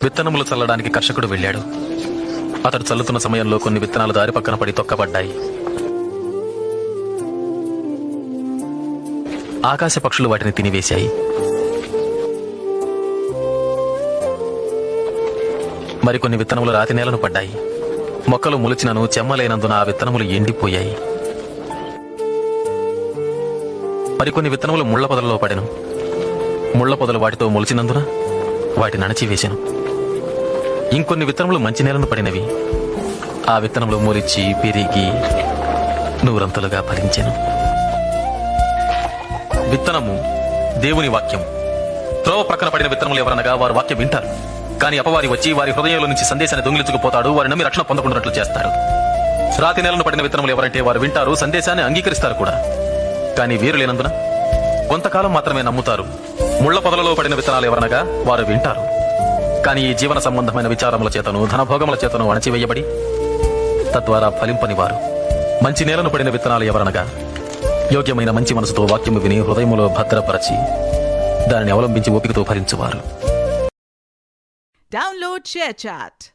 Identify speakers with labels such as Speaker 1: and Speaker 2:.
Speaker 1: విత్తనములు చల్లడానికి కర్షకుడు వెళ్ళాడు. అతడు చల్లుతున్న సమయంలో కొన్ని విత్తనాలు దారి పక్కన పడి తొక్కబడ్డాయి. ఆకాశ పక్షులు వాటిని తినివేశాయి. మరికొన్ని విత్తనములు రాతి నేలను పడ్డాయి. మొక్కలు మొలిచినను చెమ్మలేనందున ఆ విత్తనములు ఎండిపోయాయి. మరికొన్ని విత్తనములు ముళ్ల పొదలలో పడెను. ముళ్ల పొదలు వాటితో మొలిచినందున వాటిని అణచివేశాను. ఇంకొన్ని విత్తనములు మంచి నేలను పడినవి. ఆ విత్తనములు మొలిచి పెరిగి నూరంతలుగా ఫలించెను. విత్తనము దేవుని వాక్యం. త్రోవ ప్రక్కన పడిన విత్తనములు ఎవరనగా వారు వాక్యం వింటారు, కానీ అపవాది వచ్చి వారి హృదయంలో నుంచి సందేశాన్ని దొంగిలించుకుపోతాడు. వారి నమ్మి రక్షణ పొందకుండాట్లు చేస్తాడు. రాతి నేలను పడిన విత్తనములు ఎవరంటే వారు వింటారు, సందేశాన్ని అంగీకరిస్తారు కూడా, కానీ వీరు లేనందున కొంతకాలం మాత్రమే నమ్ముతారు. ముళ్ల పొదలలో పడిన విత్తనాలు ఎవరనగా వారు వింటారు, కానీ ఈ జీవన సంబంధమైన విచారముల చేతను ధనభోగముల చేతను అణచివేయబడి తద్వారా ఫలింపని వారు. మంచి నేలను పడిన విత్తనాలు ఎవరనగా యోగ్యమైన మంచి మనసుతో వాక్యము విని హృదయములో భద్రపరచి దానిని అవలంబించి ఓపికతో ఫలించువారు.
Speaker 2: Download ShareChat.